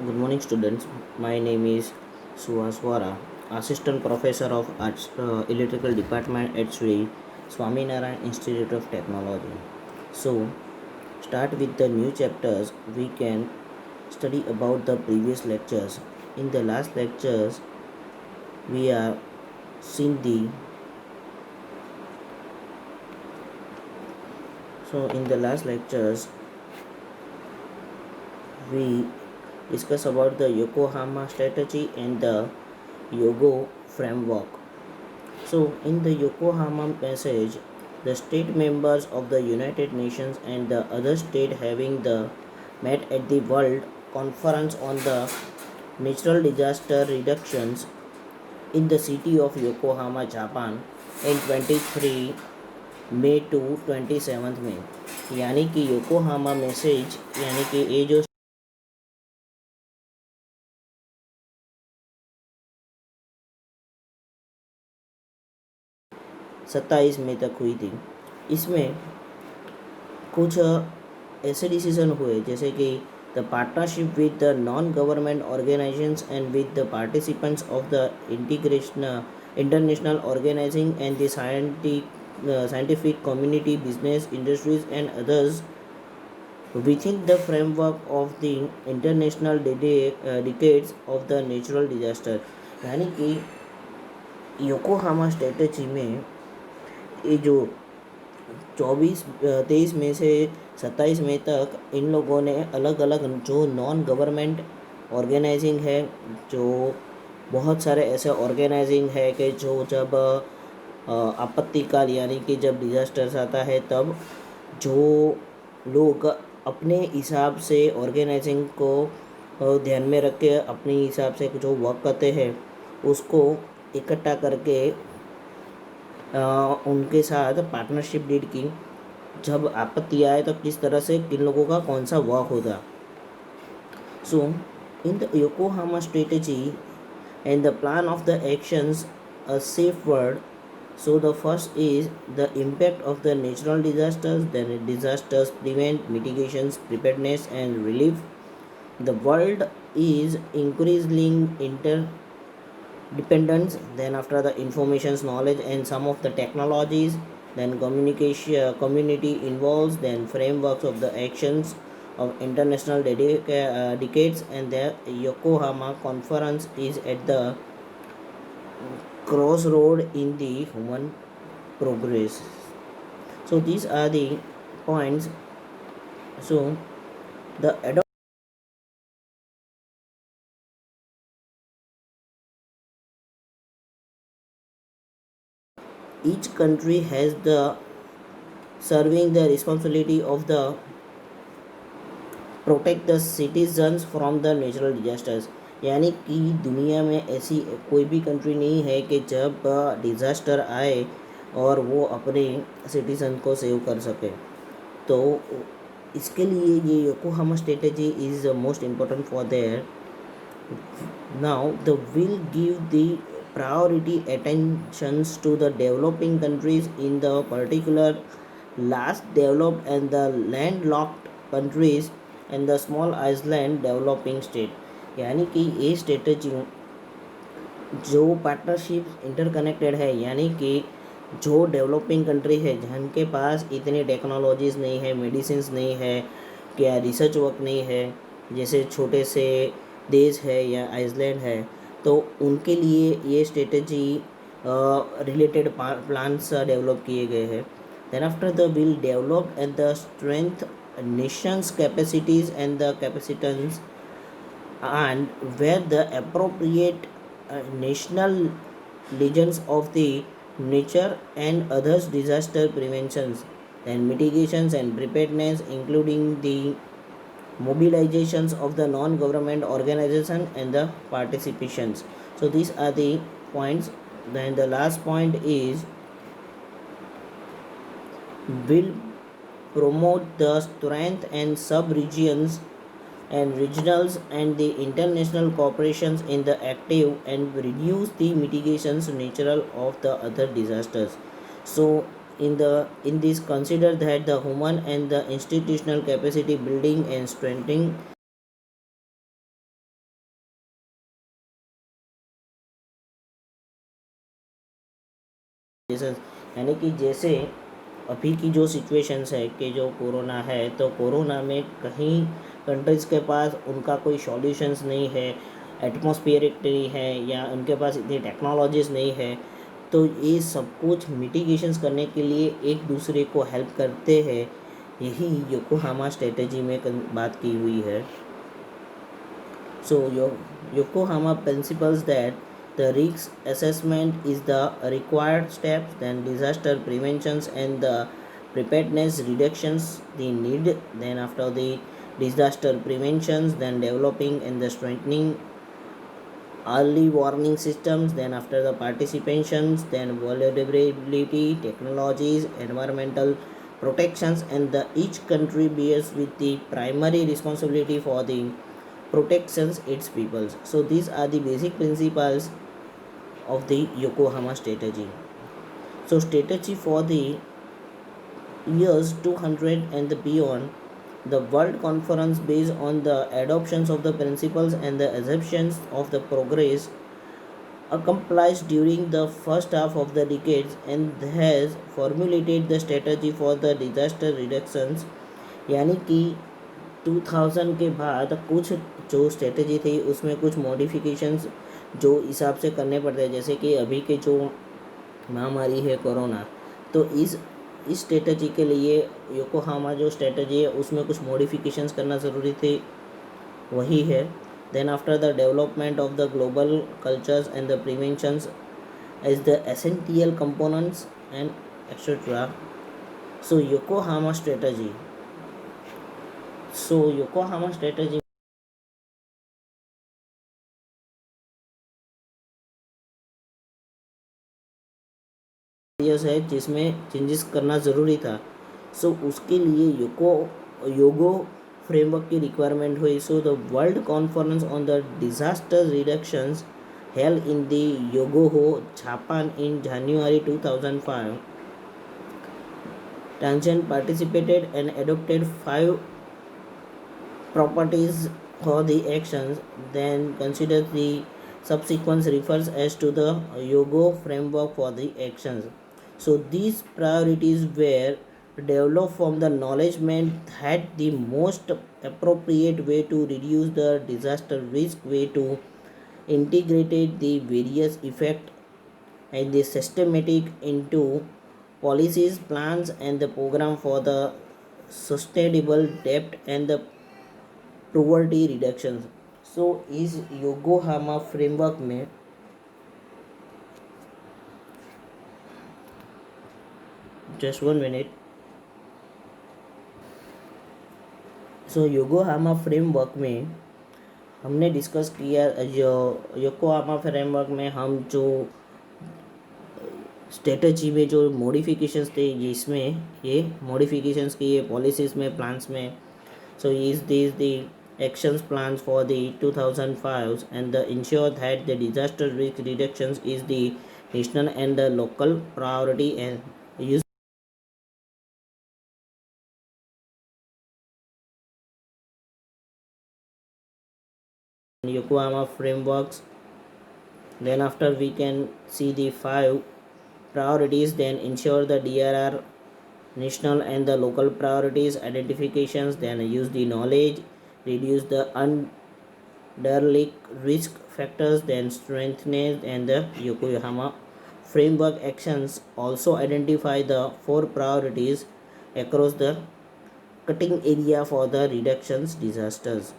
Good morning, students. My name is Suhaswara, Assistant Professor of Arts, Electrical Department at Sri Swaminarayan Institute of Technology. So, start with the new chapters. We can study about the previous lectures. In the last lectures, we are seeing the. So, in the last lectures, we discuss about the Yokohama strategy and the Yogo framework. So, in the Yokohama message, the state members of the United Nations and the other state having the met at the World Conference on the Natural Disaster Reductions in the city of Yokohama, Japan in 23 May to 27 May यानी कि Yokohama message यानी कि ये जो 27 मई तक हुई थी। इसमें कुछ ऐसे डिसीजन हुए जैसे कि the partnership with the non government organisations and with the participants of the international organising and the scientific community, business, industries and others within the framework of the international decades of the natural disaster। यानी कि Yokohama strategy में ये जो 23 मई से 27 मई तक इन लोगों ने अलग अलग जो नॉन गवर्नमेंट ऑर्गेनाइजिंग है, जो बहुत सारे ऐसे ऑर्गेनाइजिंग है कि जो जब आपत्तिकाल यानी कि जब डिज़ास्टर्स आता है तब जो लोग अपने हिसाब से ऑर्गेनाइजिंग को ध्यान में रख के अपने हिसाब से जो वर्क करते हैं उसको इकट्ठा करके उनके साथ पार्टनरशिप डीड की। जब आपत्ति आए तो किस तरह से किन लोगों का कौन सा वर्क होगा। So in the Yokohama strategy and the plan of the actions a safe word. So the first is the impact of the natural disasters, then disasters prevent, mitigations, preparedness and relief. The world is increasing interdependence, then after the informations, knowledge and some of the technologies, then communication community involves, then frameworks of the actions of international decades, and the Yokohama conference is at the crossroad in the human progress. So these are the points. So the each country has the serving the responsibility of the protect the citizens from the natural disasters. यानी कि दुनिया में ऐसी कोई भी country नहीं है कि जब डिज़ास्टर आए और वो अपने सिटीजन को सेव कर सके। तो इसके लिए ये Yokohama strategy is most important for their. Now the will give the priority attentions to the developing countries in the particular last developed and the landlocked countries and the small island developing state. यानी कि ये strategy जो partnership interconnected है, यानी कि जो developing country है जिनके पास इतनी टेक्नोलॉजीज़ नहीं है, मेडिसिन नहीं है, क्या रिसर्च वर्क नहीं है, जैसे छोटे से देश है या आइसलैंड है, तो उनके लिए ये स्ट्रेटजी रिलेटेड प्लान्स डेवलप किए गए हैं। Then after the will develop and the strength nations capacities and the capacitance, and where the appropriate national legends of the nature and others disaster preventions and mitigations and preparedness, including the mobilizations of the non-government organization and the participations. So these are the points. Then the last point is will promote the strength and sub-regions and regionals and the international cooperations in the active and reduce the mitigations natural of the other disasters. So in this consider that the human and the institutional capacity building and strengthening situations, यानी कि जैसे अभी की जो situations है कि जो corona है, तो कोरोना में कहीं कंट्रीज़ के पास उनका कोई सॉल्यूशंस नहीं है, एटमॉस्फेरिक नहीं है, या उनके पास इतनी टेक्नोलॉजीज़ नहीं है। तो ये सब कुछ मिटिगेशंस करने के लिए एक दूसरे को हेल्प करते हैं, यही योकोहामा स्ट्रेटेजी में बात की हुई है। So Yokohama principles that the risk assessment is the required steps, then disaster preventions and the preparedness reductions the need, then after the disaster preventions, then developing and the strengthening early warning systems, then after the participations, then vulnerability technologies, environmental protections, and the each country bears with the primary responsibility for the protections its peoples. So these are the basic principles of the Yokohama strategy. So strategy for the years 200 and beyond, the World Conference based on the adoptions of the principles and the assumptions of the progress accomplished during the first half of the decades and has formulated the strategy for the disaster reductions, यानी कि 2000 के बाद कुछ जो strategy थी उसमें कुछ modifications जो हिसाब से करने पड़ते हैं, जैसे कि अभी के जो महामारी है कोरोना, तो इस स्ट्रेटजी के लिए योकोहामा जो स्ट्रेटजी है उसमें कुछ मॉडिफिकेशंस करना ज़रूरी थे, वही है। Then after the development of the global cultures and the preventions as the essential components and etcetera. So Yokohama strategy है जिसमें चेंजेस करना ज़रूरी था। उसके लिए योगो फ्रेमवर्क की रिक्वायरमेंट हुई। The world conference on the disaster reductions held in the Yokohama, Japan in January 2005. Tanzan participated and adopted 5 properties for the actions, then considered the subsequence refers as to the Yogo framework for the actions. So these priorities were developed from the knowledgement that the most appropriate way to reduce the disaster risk way to integrated the various effect and the systematic into policies, plans and the program for the sustainable debt and the poverty reduction. इस Yokohama framework में just 1 minute. Yokohama framework में हमने discuss किया, Yokohama framework में हम जो strategy में जो मॉडिफिकेशंस थे, इसमें ये मॉडिफिकेशंस की ये पॉलिसीज़ में, प्लान्स में। Is this the actions plans for the 2005 and the ensure that the disaster risk reductions is the national and the local priority and use Yokohama frameworks. Then after we can see the 5 priorities, then ensure the DRR national and the local priorities identifications, then use the knowledge, reduce the underlying risk factors, then strengthen and the Yokohama framework actions also identify the 4 priorities across the cutting area for the reductions disasters.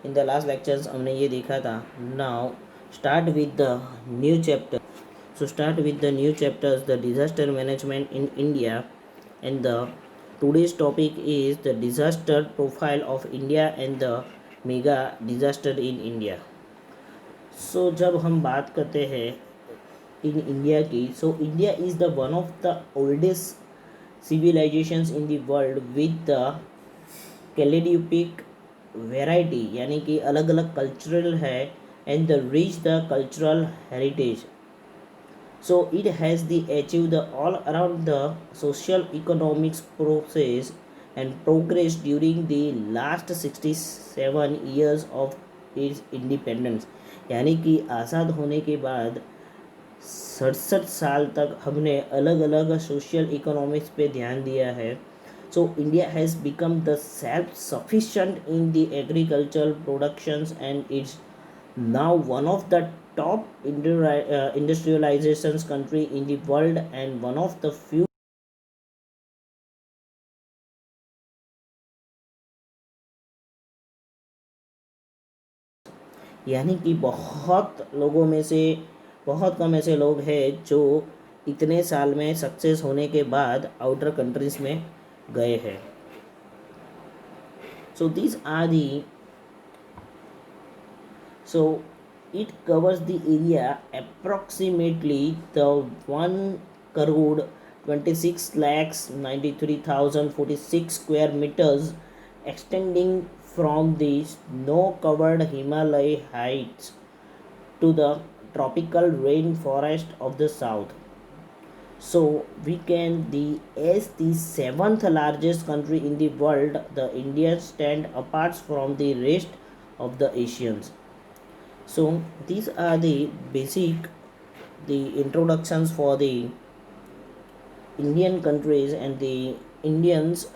In the last lectures हमने ये देखा था. Now start with the new chapter. Start with the new chapters, the disaster management in India, and the today's topic is the disaster profile of India and the mega disaster in India. जब हम बात करते हैं in India की, India is the one of the oldest civilisations in the world with the kaleidoscopic variety, यानी कि अलग अलग कल्चरल है, and the rich the cultural heritage. It has achieved the all around the social economics process and progress during the last 67 years of its independence. यानी कि आज़ाद होने के बाद 67 साल तक हमने अलग अलग सोशल इकोनॉमिक्स पे ध्यान दिया है. So India has become the self-sufficient in the agricultural productions, and it's now one of the top industrializations country in the world, and one of the few. यानी कि बहुत कम ऐसे लोग हैं जो इतने साल में सक्सेस होने के बाद आउटर कंट्रीज में गए हैं. So this are the so it covers the area approximately the 1,26,93,046 square meters, extending from the snow-covered Himalaya heights to the tropical rainforest of the south. So we can the as the seventh largest country in the world, the India stand apart from the rest of the Asians. So these are the introductions for the Indian countries and the Indians,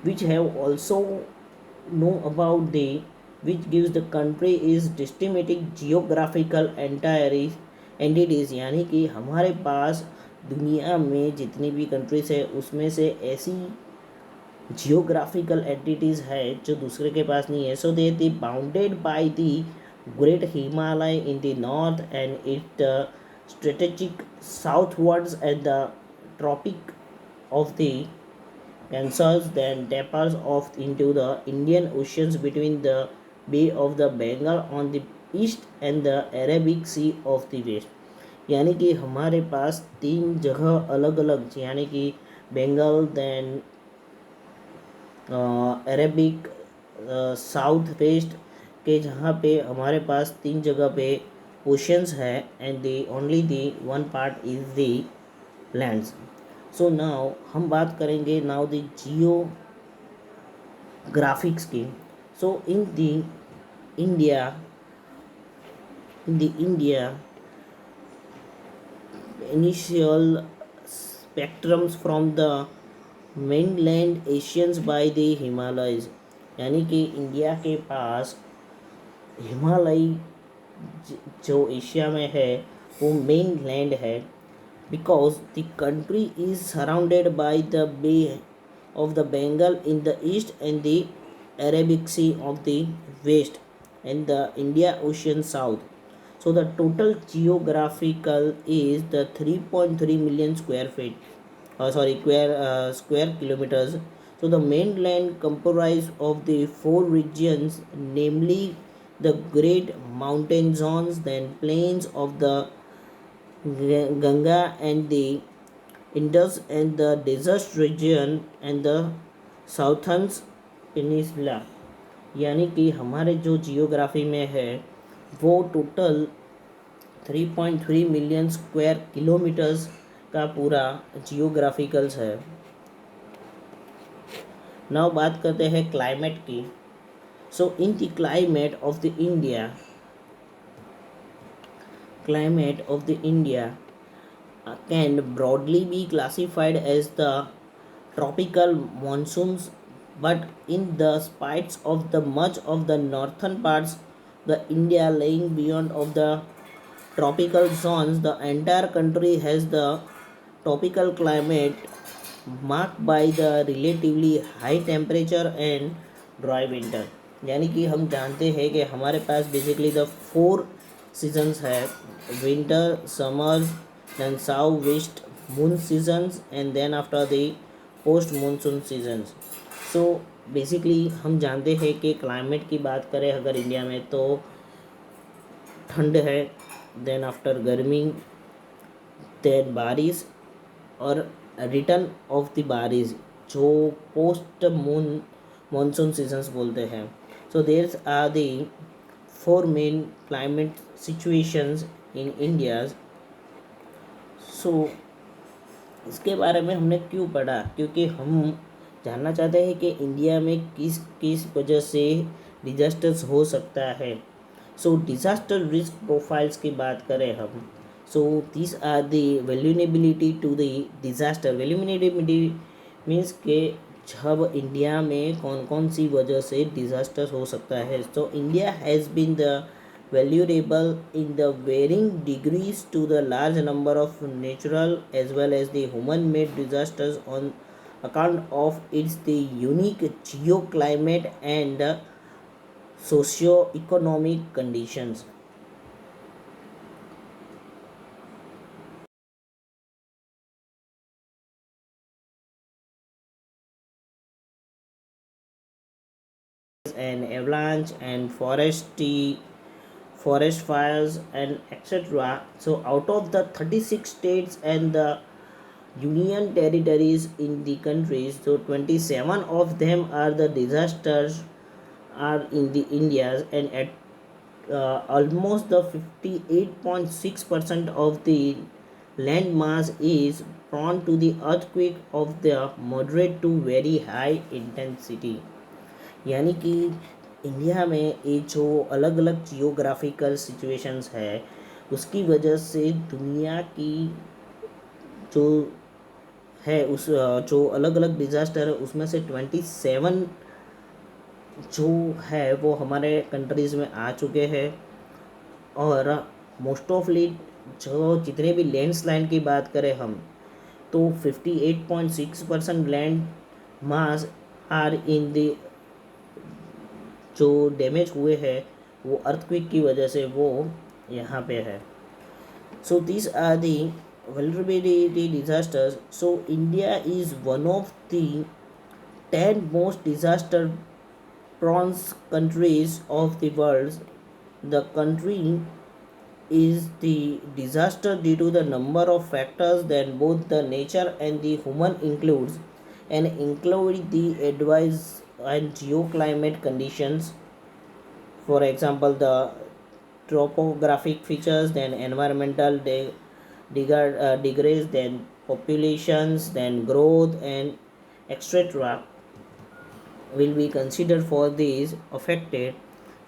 which have also know about the which gives the country is systematic geographical entities. यानी कि हमारे पास दुनिया में जितनी भी countries है उसमें से ऐसी जियोग्राफिकल एंटिटीज़ है जो दूसरे के पास नहीं है. So they the bounded by the great Himalaya in the north and it strategic southwards at the tropic of the cancers, then tapers off into the Indian Oceans between the Bay of the Bengal on the east and the Arabic Sea of the west. यानी कि हमारे पास तीन जगह अलग अलग, यानी कि Bengal, then Arabic, south west के, जहाँ पे हमारे पास तीन जगह पे ओशंस है, and the only the one part is the lands. So now हम बात करेंगे नाउ दी जियोग्राफिक्स की. So in the India initial spectrums from the mainland Asians by the Himalayas. यानी कि इंडिया के पास हिमालय जो एशिया में है वो मेन लैंड है, because the country is surrounded by the bay of the Bengal in the east and the Arabic sea of the west and the India ocean south. So the total geographical is the 3.3 million square feet, square kilometers. So the mainland comprised of the four regions, namely the great mountain zones, then plains of the Ganga and the Indus, and the desert region and the southern peninsula. यानी कि हमारे जो geography में है वो total 3.3 million square kilometres का पूरा जियोग्राफिकल्स है. नाउ बात करते हैं क्लाइमेट की. So in the climate of the India can broadly be classified as the tropical monsoons, but in the spite of the much of the northern parts the India lying beyond of the tropical zones, the entire country has the tropical climate marked by the relatively high temperature and dry winter. यानी कि हम जानते हैं कि हमारे पास basically the 4 seasons है, winter, summer, then south west moon seasons, and then after the post monsoon seasons. So basically हम जानते हैं कि क्लाइमेट की बात करें अगर इंडिया में तो ठंड है, देन आफ्टर गर्मी, देन बारिश और रिटर्न ऑफ द बारिश जो पोस्ट मानसून सीजन्स बोलते हैं. So there are the 4 main climate situations in India. सो इसके बारे में हमने क्यों पढ़ा, क्योंकि हम जानना चाहते हैं कि इंडिया में किस किस वजह से डिजास्टर्स हो सकता है. सो डिज़ास्टर रिस्क प्रोफाइल्स की बात करें हम, so this are the vulnerability to the disaster. Vulnerability means के जब इंडिया में कौन कौन सी वजह से डिज़ास्टर हो सकता है। तो India has been the valuable in the varying degrees to the large number of natural as well as the human made disasters on account of its the unique geoclimate and socio-economic conditions. And avalanche and forest fires and etc. So out of the 36 states and the union territories in the countries, so 27 of them are the disasters are in the India's, and at almost the 58.6% of the land mass is prone to the earthquake of the moderate to very high intensity। यानी कि India में ये जो अलग अलग geographical situations है उसकी वजह से दुनिया की जो है उस जो अलग अलग डिज़ास्टर है उसमें से 27 जो है वो हमारे कंट्रीज़ में आ चुके हैं। और मोस्ट ऑफली जो जितने भी लैंडस्लाइड की बात करें हम, तो 58.6% land mass are in the जो डैमेज हुए हैं वो अर्थक्वेक की वजह से वो यहाँ पे है। So this are the vulnerability disasters. So India is one of the 10 most disaster prone countries of the world. The country is the disaster due to the number of factors that both the nature and the human includes, and include the advice and geoclimate conditions. For example, the topographic features, then environmental degrades, then populations, then growth, and etc. will be considered for these affected.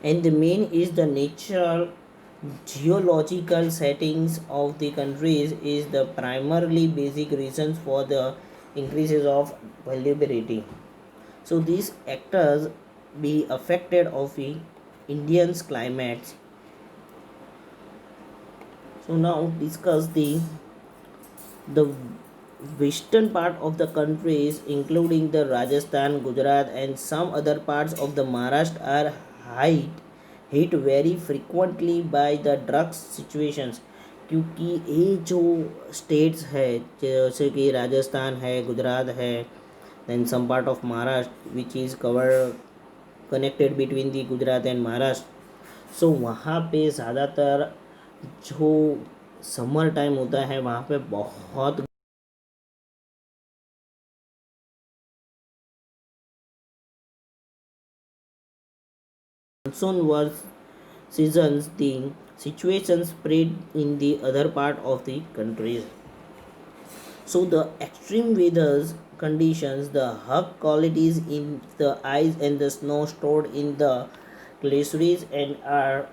And the main is the natural geological settings of the countries is the primarily basic reasons for the increases of vulnerability. So these actors be affected of the Indians climates. So now discuss the western part of the countries including the Rajasthan, Gujarat and some other parts of the Maharashtra are hit very frequently by the drugs situations। क्योंकि ये जो states है जैसे कि राजस्थान है, गुजरात है, then some part of Maharashtra which is cover connected between the Gujarat and Maharashtra. So वहाँ पे ज़्यादातर जो समर टाइम होता है वहाँ पे बहुत monsoon was seasons, the situation spread in the other part of the country. So the extreme weather conditions, the hug qualities in the ice and the snow stored in the glaciers and are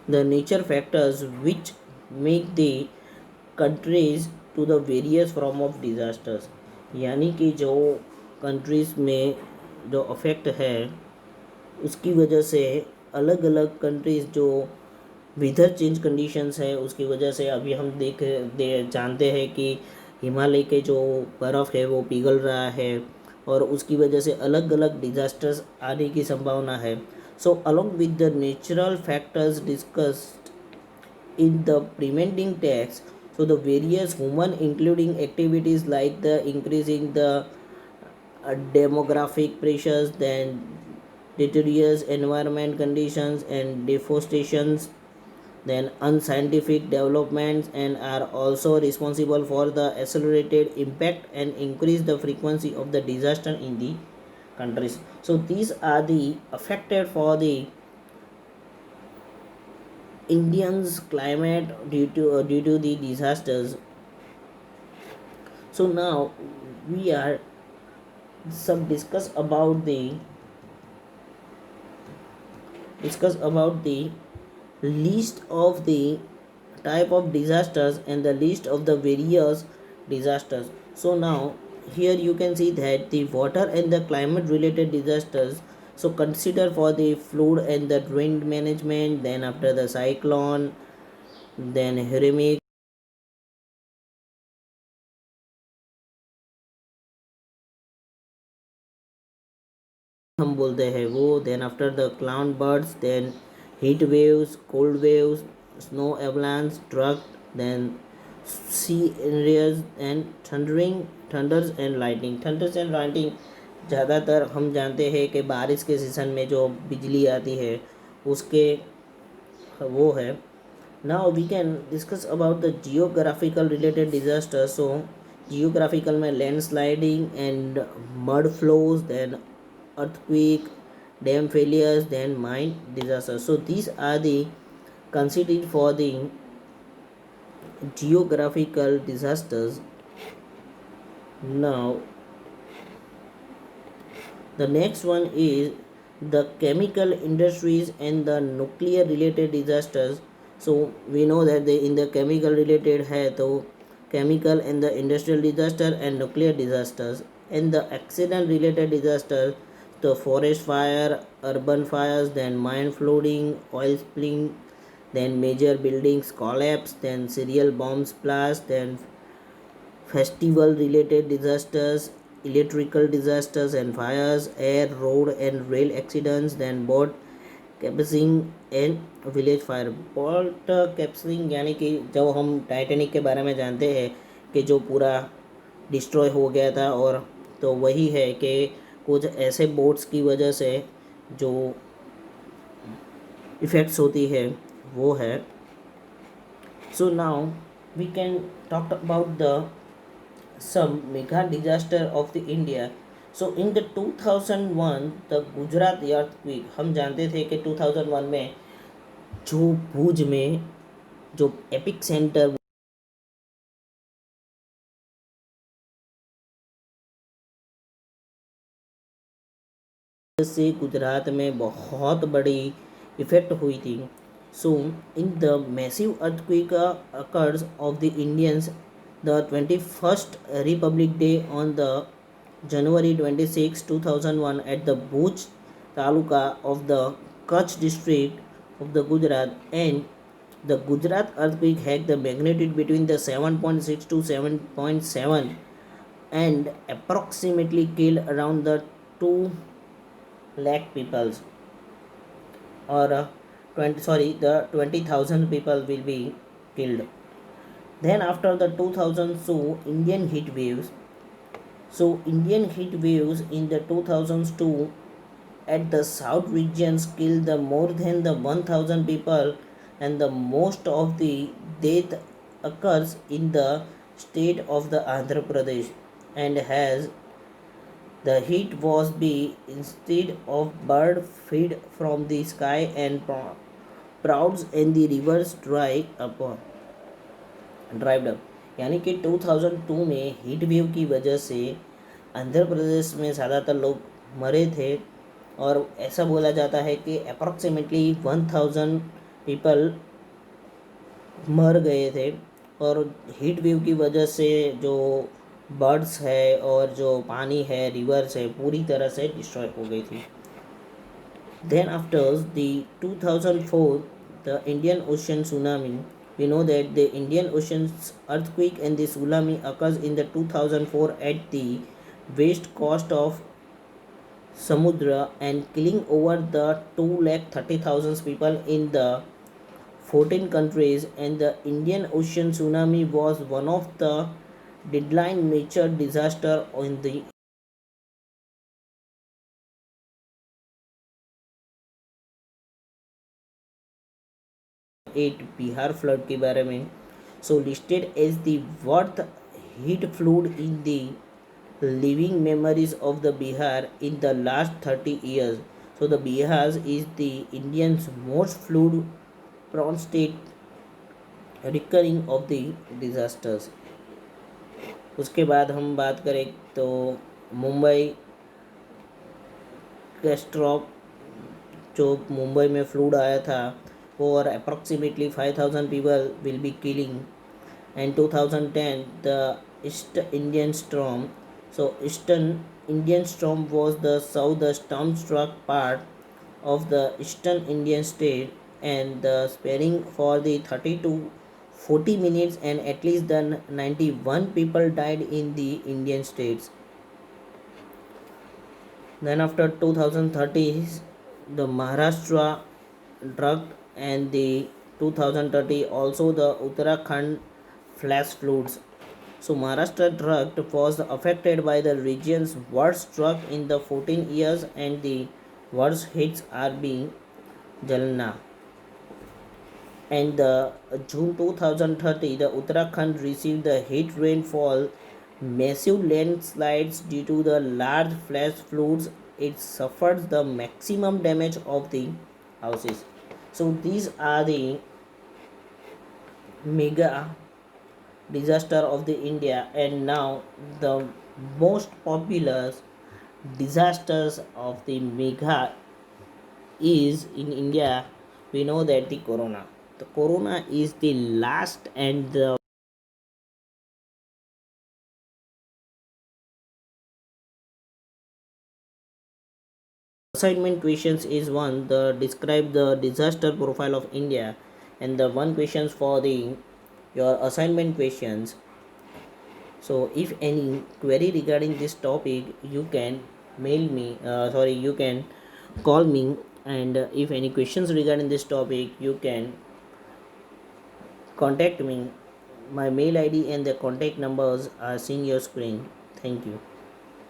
the nature factors which make the countries to the various form of disasters। यानी कि जो countries में जो affect है उसकी वजह से अलग अलग कंट्रीज़ जो वेदर चेंज कंडीशंस है उसकी वजह से अभी हम जानते हैं कि हिमालय के जो बर्फ़ है वो पिघल रहा है और उसकी वजह से अलग अलग डिज़ास्टर्स आने की संभावना है। So along with the natural factors discussed in the preventing tax, so the various human including activities like the increasing the demographic pressures, then deteriorous environment conditions and deforestations, then unscientific developments and are also responsible for the accelerated impact and increase the frequency of the disaster in the countries। So these are the affected for the Indians climate due to the disasters। So now we are some discuss about the discuss about the list of the type of disasters and the list of the various disasters. So now here you can see that the water and the climate related disasters, so consider for the flood and the wind management, then after the cyclone, then hurricane हम बोलते हैं वो, then after the cloud bursts, then heat waves, cold waves, snow avalanche, truck, then sea areas and thundering, thunders and lightning. Thunders and lightning ज़्यादातर हम जानते हैं कि बारिश के सीज़न में जो बिजली आती है उसके वो है। Now we can discuss about the geographical related disaster. So geographical में landsliding and mud flows, then earthquake, dam failures, then mine disasters. So these are the considered for the geographical disasters. Now the next one is the chemical industries and the nuclear related disasters. So we know that they in the chemical related है तो chemical and the industrial disaster and nuclear disasters, and the accident related disasters, the forest fire, urban fires, then mine flooding, oil spilling, then major buildings collapse, then serial bombs blast, then festival related disasters, electrical disasters and fires, air, road and rail accidents, then boat capsizing and village fire. Boat capsizing यानी कि जब हम Titanic के बारे में जानते हैं कि जो पूरा डिस्ट्रॉय हो गया था, और तो वही है कि कुछ ऐसे बोट्स की वजह से जो इफ़ेक्ट्स होती है वो है। So now we can talk about the some mega disaster of the India. So in the 2001 the Gujarat earthquake, हम जानते थे कि 2001 में जो भुज में जो एपिक सेंटर से गुजरात में बहुत बड़ी इफेक्ट हुई थी। So in the massive earthquake occurs of the Indians the 21st Republic Day on the January 26, 2001 at the Bhuj Taluka of the Kutch district of the Gujarat, and the Gujarat earthquake had the magnitude between the 7.6 to 7.7 and approximately killed around the 2 lakh people, or 20,000 people will be killed. Then after the 2002 Indian heat waves, so Indian heat waves in the 2002 at the south regions killed the more than the 1,000 people, and the most of the death occurs in the state of the Andhra Pradesh, and has the heat was be instead of bird feed from the sky and prouds and the rivers dried up। यानी कि 2002 में heat wave की वजह से आंध्र प्रदेश में ज़्यादातर लोग मरे थे, और ऐसा बोला जाता है कि अप्रॉक्सीमेटली 1,000 पीपल मर गए थे, और हीट वेव की वजह से जो बर्ड्स है और जो पानी है, रिवर्स है, पूरी तरह से डिस्ट्रॉय हो गई थी। Then after the 2004 the Indian ocean tsunami, we know that the Indian Ocean's earthquake and the tsunami occurs in the 2004 at the west coast of Samudra and killing over the 230,000 people in the 14 countries, and the Indian Ocean tsunami was one of the deadline nature disaster in the eight Bihar flood के बारे में। So listed as the worth heat flood in the living memories of the Bihar in the last 30 years. So the Bihar is the Indians most flood prone state recurring of the disasters. उसके बाद हम बात करें तो मुंबई कैस्ट्रॉप जो मुंबई में फ्लूड आया था, और approximately 5,000 people will be killing. And 2010 the East Indian storm. So Eastern Indian storm was the south storm struck part of the Eastern Indian state and the sparing for the 30 to 40 minutes, and at least the 91 people died in the Indian states. Then after 2030, the Maharashtra drought, and the 2030 also the Uttarakhand flash floods. So Maharashtra drought was affected by the region's worst drought in the 14 years, and the worst hits are being Jalna. And the June 2030, the Uttarakhand received the heat rainfall, massive landslides due to the large flash floods. It suffered the maximum damage of the houses. So these are the mega disaster of the India, and now the most popular disasters of the mega is in India. We know that the corona. The corona is the last and the assignment questions is one the describe the disaster profile of India, and the one questions for the your assignment questions. So if any query regarding this topic, you can mail me, you can call me, and if any questions regarding this topic, you can contact me. My mail ID and the contact numbers are seen your screen. Thank you.